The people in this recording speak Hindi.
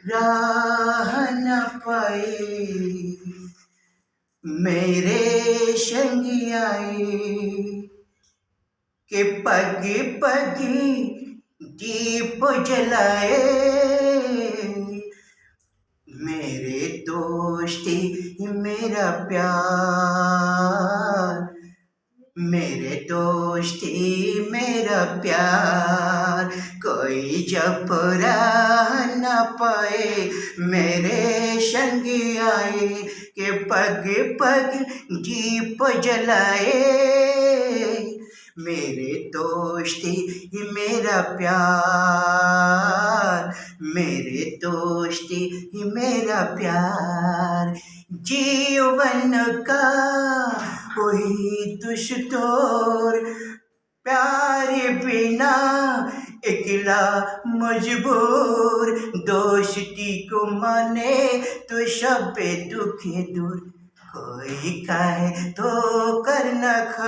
राह न पाए मेरे संगियाए के पग पग दीप जलाए मेरे दोस्ती मेरा प्यार मेरे दोस्ती मेरा प्यार कोई जब राह न पाए मेरे संग आए के पग पग दीप जलाए मेरे दोस्ती मेरा प्यार मेरे दोस्ती मेरा प्यार जीवन का वही दुष्टोर प्यार बिना अकेला मजबूर दोस्ती को माने तो सब दुख दूर कोई कहे तो करना खा